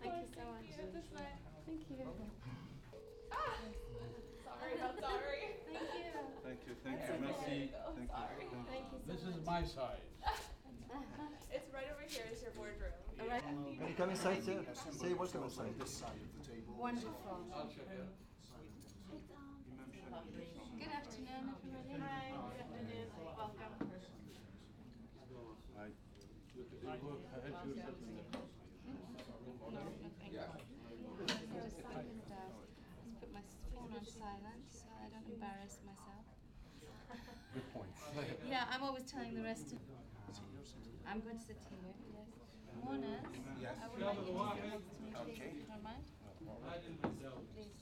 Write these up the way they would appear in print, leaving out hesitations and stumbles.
Thank you so much. This way. Thank you. Sorry, not sorry. Thank you. Thank you, thank That's you, merci. okay. Thank Sorry. you. Thank you so This much. is my side. It's right over here is your boardroom. All right. Can you come inside, sir? Say welcome inside. This side of the table. Wonderful. I'll check it. Good afternoon, everybody. Hi, good afternoon. Welcome. Hi. Just put my phone on silent so I don't embarrass myself. Good point. Yeah, I'm always telling the rest of. I'm going to sit here. Yes. Mona, Yes. I would like you to sit next to me, please, if you don't mind. Please.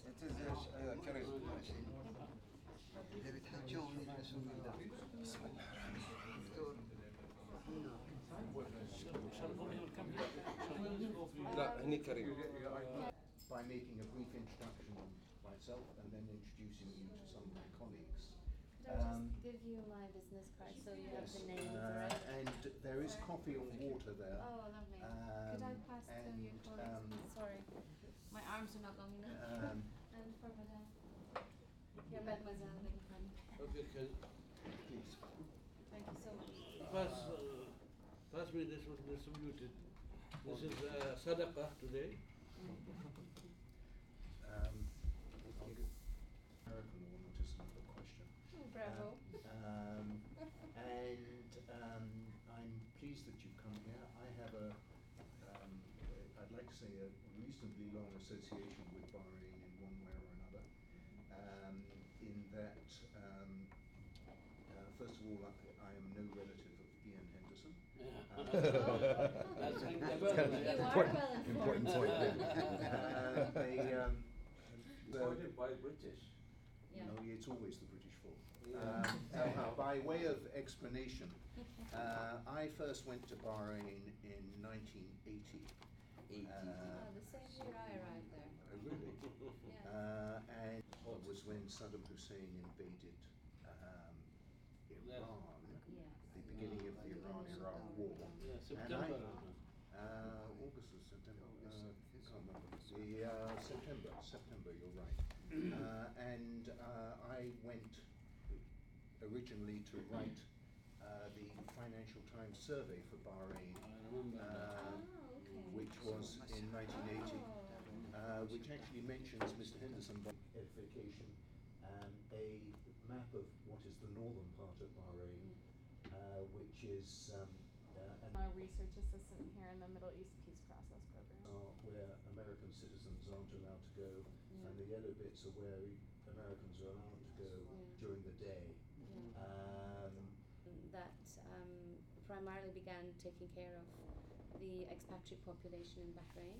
It is charisma. By making a brief introduction of myself and then introducing you to some of my colleagues. Could I just give you my business card so you have the names, right? And there is coffee and water there. Oh, lovely. Could I pass to your colleagues, please? Sorry. My arms are not long enough. And for Madame. Here, Mademoiselle, beg your pardon. Okay, Please. Thank you so much. pass me this was distributed. This is sadaqah today. American woman, just another question. Oh, bravo. I'm pleased that you've come here. I have I'd like to say a reasonably long association with Bahrain in one way or another. In that, first of all, I am no relative of Ian Henderson. That's Important point. Supported by British. Yeah. No, it's always the British fault. By way of explanation, I first went to Bahrain in 1980. The same year I arrived there. Really? Yeah. And it was when Saddam Hussein invaded Iran, Yeah. the beginning of the Iran-Iraq War. Yeah, September. August or September? Can't remember. September, you're right. And I went originally to write the Financial Times survey for Bahrain, I remember that. which was in 1980, which actually mentions Mr. Henderson by edification, a map of what is the northern part of Bahrain, which is A research assistant here in the Middle East Peace Process Program. where American citizens aren't allowed to go, and the yellow bits are where Americans are allowed to go during the day. That primarily began taking care of the expatriate population in Bahrain,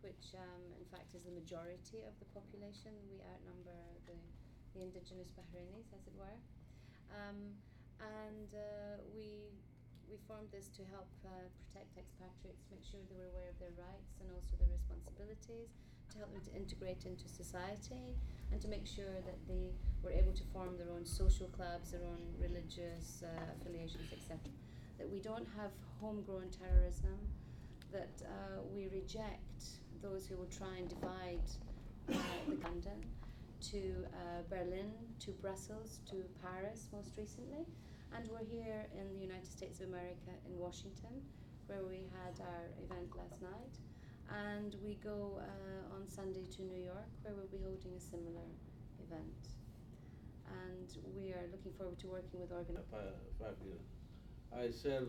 which in fact is the majority of the population. We outnumber the indigenous Bahrainis, as it were. We formed this to help protect expatriates, make sure they were aware of their rights and also their responsibilities, to help them to integrate into society, and to make sure that they were able to form their own social clubs, their own religious affiliations, etc. That we don't have homegrown terrorism, that we reject those who will try and divide London to Berlin, to Brussels, to Paris most recently. And we're here in the United States of America in Washington, where we had our event last night. And we go on Sunday to New York, where we'll be holding a similar event. And we are looking forward to working with organizations. 5 years. I serve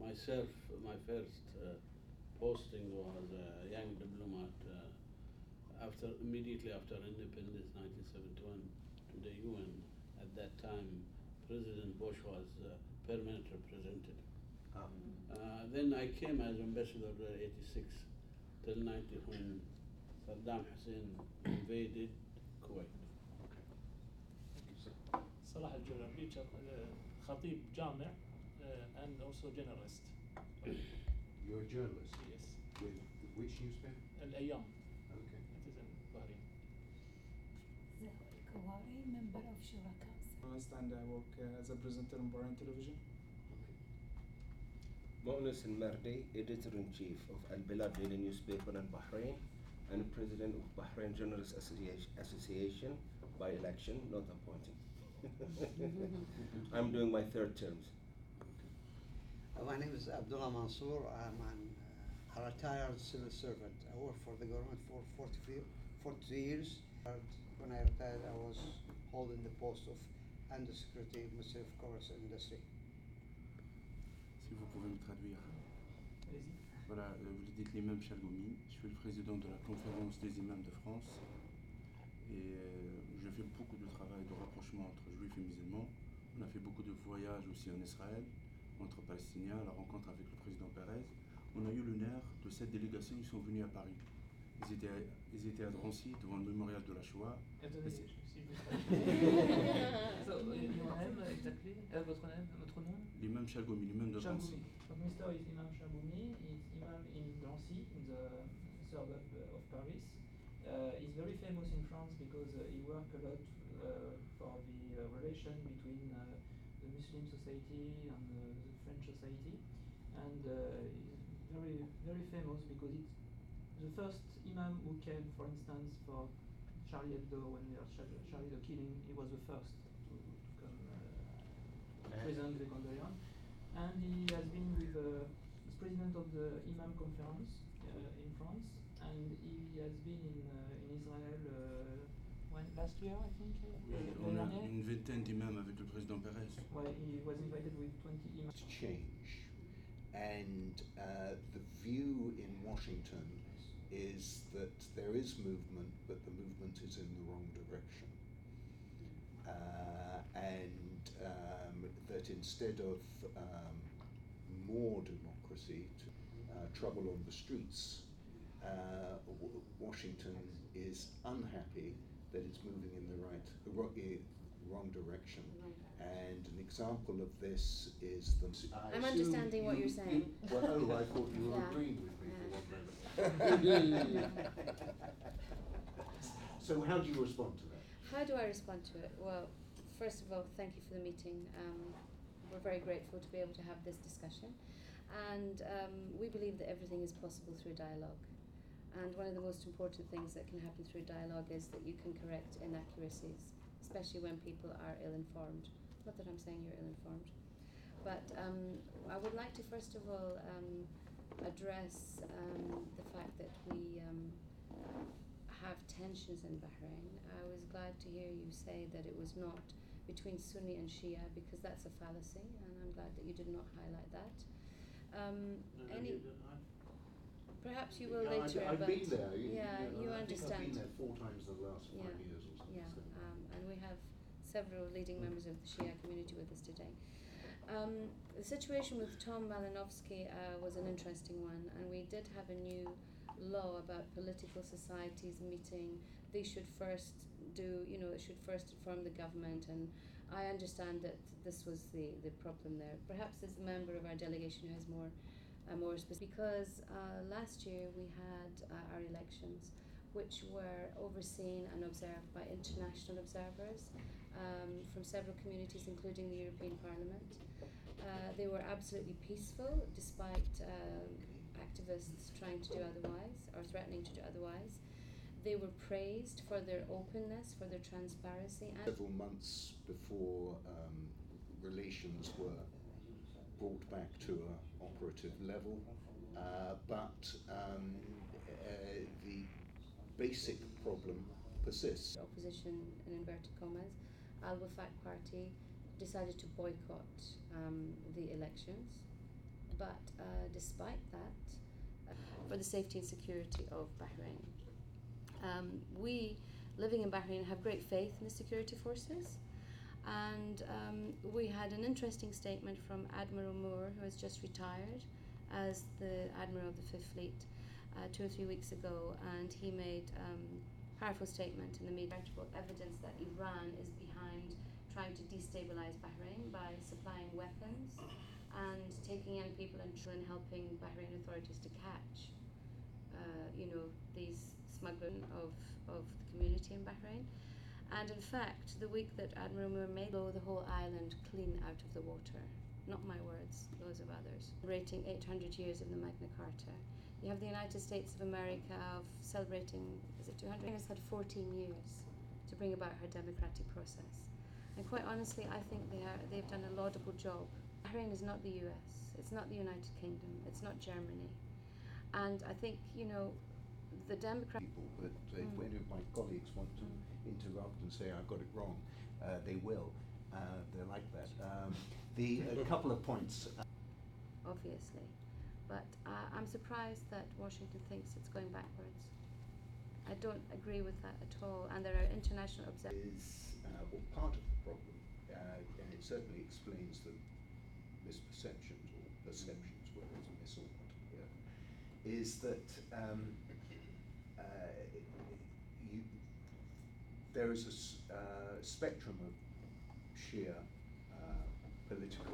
myself, my first posting was a young diplomat immediately after independence, 1971, to the UN. At that time, President Bush was permanent representative. Then I came as ambassador 86 till 90 when Saddam Hussein invaded Kuwait. Salah Al-Jura, preacher, Khatib Jami', and also journalist. You're a journalist? Yes. With which newspaper? Al-Ayyam. Okay. It is in Bahrain. Kawari, member of Shuraka. And I work as a presenter on Bahrain television. Mu'nis al-Mardi, Editor-in-Chief of Al-Bilad daily newspaper in Bahrain and President of Bahrain Journalists Association by election, not appointing. I'm doing my third terms. My name is Abdullah Mansour. I'm a retired civil servant. I worked for the government for 42 years. When I retired, I was holding the post of Undersecretary of Ministry of Commerce and Industry. Si vous pouvez me traduire. Allez-y. Voilà, vous dites l'imam Chalgoumi, je suis le président de la conférence des imams de France et je fais beaucoup de travail de rapprochement entre juifs et musulmans. On a fait beaucoup de voyages aussi en Israël, entre Palestiniens, la rencontre avec le président Pérez. On a eu l'honneur de cette délégation, ils sont venus à Paris. Ils étaient à Drancy devant le mémorial de la Shoah. Attendez, Et si je So, your name exactly? Votre nom? l'imam Chalgoumi, l'imam de Drancy. Shaboumi. So Mr. is Imam Shaboumi. He's Imam in Drancy, in the suburb of Paris. He's very famous in France because he worked a lot for the relation between the Muslim society and the French society, and he's very famous because it's the first Imam who came, for instance, for Charlie Hebdo when there was Charlie Hebdo killing. He was the first to come present the condolence, and he has been with the president of the Imam Conference in France, and he has been in Israel when last year, I think. Oui, on a une vingtaine d'imams avec le président Pérez. Well, he was invited with 20 imams. Change, and the view in Washington is that there is movement, but the movement is in the wrong direction, and that instead of more democracy, trouble on the streets, Washington is unhappy that it's moving in the wrong direction. And an example of this is the. I'm understanding what you're saying. Well, oh, I thought you were Yeah. agreeing with me Yeah. for one moment. So how do you respond to that? How do I respond to it? Well, first of all, thank you for the meeting. We're very grateful to be able to have this discussion. And we believe that everything is possible through dialogue. And one of the most important things that can happen through dialogue is that you can correct inaccuracies, especially when people are ill-informed. Not that I'm saying you're ill-informed. But I would like to first of all address the fact that we have tensions in Bahrain. I was glad to hear you say that it was not between Sunni and Shia, because that's a fallacy, and I'm glad that you did not highlight that. Perhaps you will later, I've but been there. yeah, you I understand. think I've been there 4 times in the last 5 Yeah. years or something. Yeah, so. and we have several leading members of the Shia community with us today. The situation with Tom Malinowski was an interesting one, and we did have a new law about political societies meeting. They should first it should first inform the government, and I understand that this was the problem there. Perhaps there's a member of our delegation who has more specific, because last year we had our elections, which were overseen and observed by international observers from several communities, including the European Parliament. They were absolutely peaceful, despite activists trying to do otherwise or threatening to do otherwise. They were praised for their openness, for their transparency. Several months before relations were brought back to an operative level, but the basic problem persists. Opposition, in inverted commas, Al-Wafaq Party decided to boycott the elections, but despite that, for the safety and security of Bahrain. We, living in Bahrain, have great faith in the security forces, and we had an interesting statement from Admiral Moore, who has just retired as the Admiral of the Fifth Fleet 2 or 3 weeks ago, and he made a powerful statement in the media, evidence that Iran is behind trying to destabilize Bahrain by supplying weapons and taking young people and helping Bahrain authorities to catch these smugglers of the community in Bahrain. And in fact, the week that Admiral Moore made the whole island clean out of the water. not my words, those of others, celebrating 800 years of the Magna Carta. You have the United States of America celebrating, is it 200? It's had 14 years to bring about her democratic process. And quite honestly, I think they've done a laudable job. Bahrain is not the US, it's not the United Kingdom, it's not Germany. And I think, the democratic people, but if any of my colleagues want to interrupt and say I've got it wrong, they will. They're like that. A couple of points. obviously. But I'm surprised that Washington thinks it's going backwards. I don't agree with that at all, and there are international observers. Is part of the problem, and it certainly explains the misperceptions or perceptions, whether it's a miss or not, is that there is a spectrum of sheer political.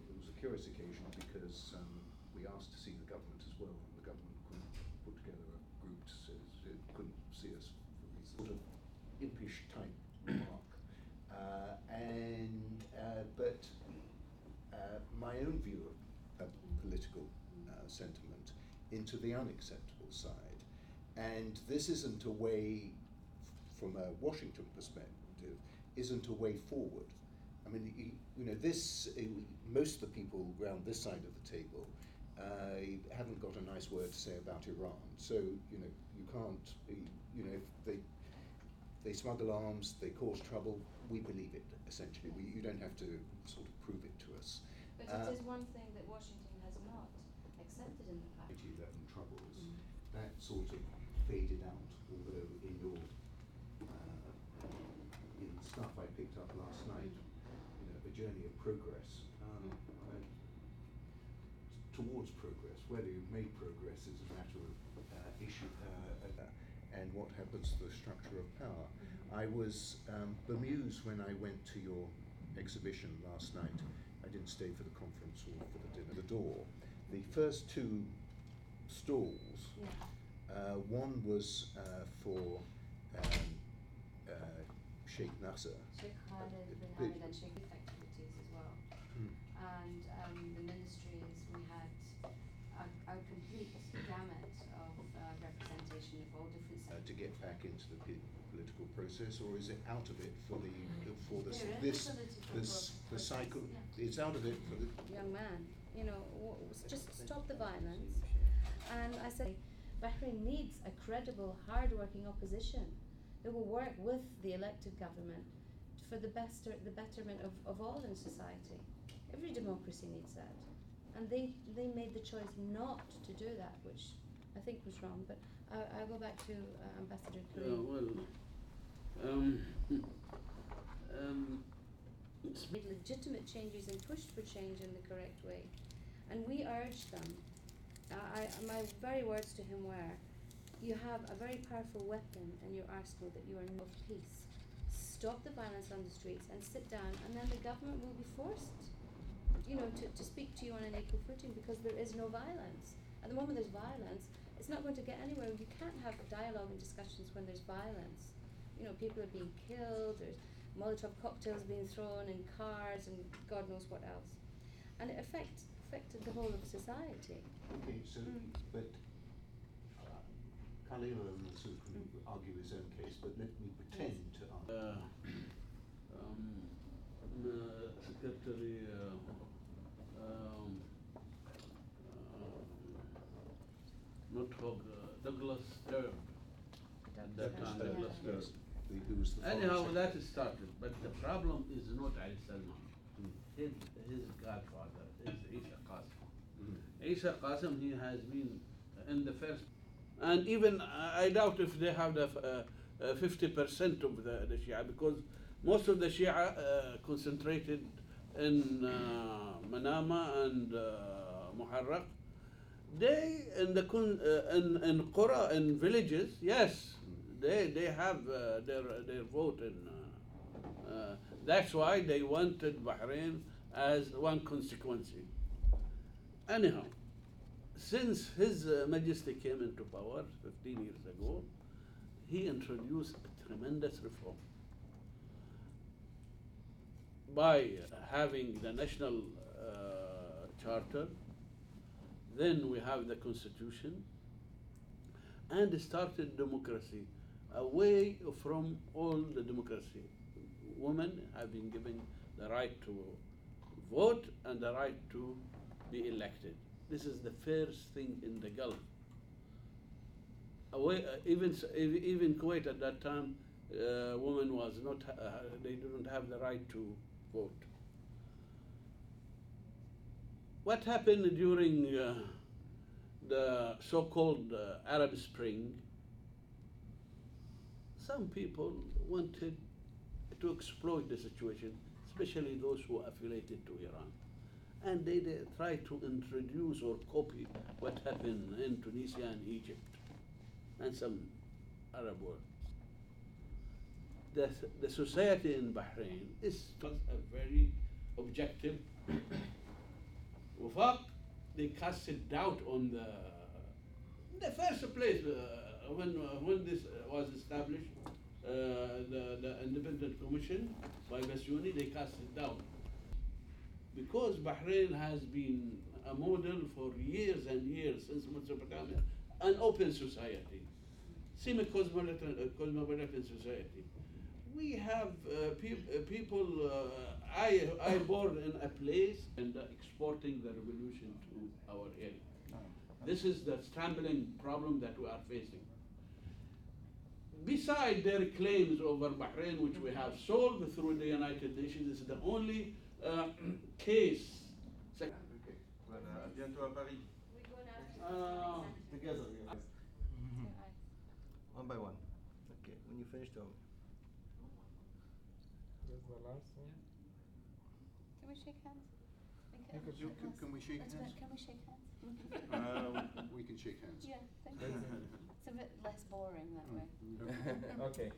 It was a curious occasion because we asked to see the government as well, and the government couldn't put together a group to see us. It couldn't see us for a sort of impish type remark. But my own view of political sentiment into the unacceptable side, and this isn't a way, from a Washington perspective, isn't a way forward. I mean, most of the people around this side of the table haven't got a nice word to say about Iran. So, you can't, if they smuggle arms, they cause trouble, we believe it, essentially. You don't have to sort of prove it to us. But it is one thing that Washington has not accepted in the past. 11 troubles, that sort of faded out, although in your in the stuff I picked up last night, a journey of progress, towards progress. Whether you've made progress is a matter of issue, and what happens to the structure of power. I was bemused when I went to your exhibition last night. I didn't stay for the conference or for the dinner. The door, the first two stalls, one was for Sheikh Nasser. Sheikh Khalid bin Hamid and Sheikh activities as well. And the ministries, we had a complete gamut of representation of all different sectors. To get back into the political process, or is it out of it for the cycle? Yeah. It's out of it for the young man. Just stop the violence. And I said, Bahrain needs a credible, hard-working opposition that will work with the elected government for the betterment of all in society. Every democracy needs that. And they made the choice not to do that, which I think was wrong. But I'll go back to Ambassador Karim. It's made legitimate changes and pushed for change in the correct way. And we urged them. My very words to him were, you have a very powerful weapon in your arsenal that you are not peace. Stop the violence on the streets and sit down, and then the government will be forced, to speak to you on an equal footing, because there is no violence. At the moment there's violence, it's not going to get anywhere. You can't have dialogue and discussions when there's violence. People are being killed, there's Molotov cocktails being thrown in cars, and God knows what else. And it affected the whole of society. Okay, so, but Khalil al-Mansour can argue his own case, but let me pretend to argue. Secretary Douglas Stern. At that time, Douglas Stern. Who was the Anyhow, that started, but the problem is not Ali Salman. His godfather is Isa Qasim. Isa Qasim, he has been in the first, and even I doubt if they have the 50% of the Shia, because most of the Shia concentrated in Manama and Muharraq. They in the in Qura, in villages, yes, they have their vote in. That's why they wanted Bahrain as one constituency. Anyhow, since His Majesty came into power 15 years ago, he introduced a tremendous reform. by having the national charter, then we have the constitution, and started democracy away from all the democracy. Women have been given the right to vote and the right to be elected. This is the first thing in the Gulf. Even Kuwait at that time, women was not, they didn't have the right to vote. What happened during the so-called Arab Spring? Some people wanted to exploit the situation, especially those who are affiliated to Iran. And they tried to introduce or copy what happened in Tunisia and Egypt and some Arab world. The society in Bahrain is a very objective. Wafaq, they casted doubt on the first place when this was established, the independent commission by Basuni, they casted doubt. Because Bahrain has been a model for years and years since Mesopotamia, an open society, semi-cosmopolitan society. We have people, I born in a place and exporting the revolution to our area. This is the stumbling problem that we are facing. Beside their claims over Bahrain, which we have solved through the United Nations, this is the only case. Okay. Well, à bientôt à Paris. Together, yeah. One by one. Okay. When you finish, tell me. Here's the last one. Can we shake hands? Can we shake hands? Can we shake hands? We can shake hands. Yeah, thank you. It's a bit less boring that way. Okay.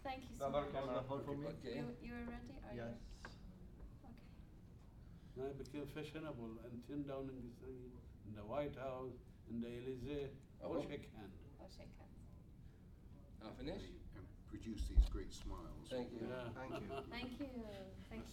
Thank you so Another much. camera. Hold for me. Okay. You are ready? Are Yes. you? Okay. Now it became fashionable and down in the street, in the White House, in the Elysee, all Oh. shake hands. I'll shake hands. Finish? And produce these great smiles. Thank you. Yeah. Thank you. Thank you. Thank you.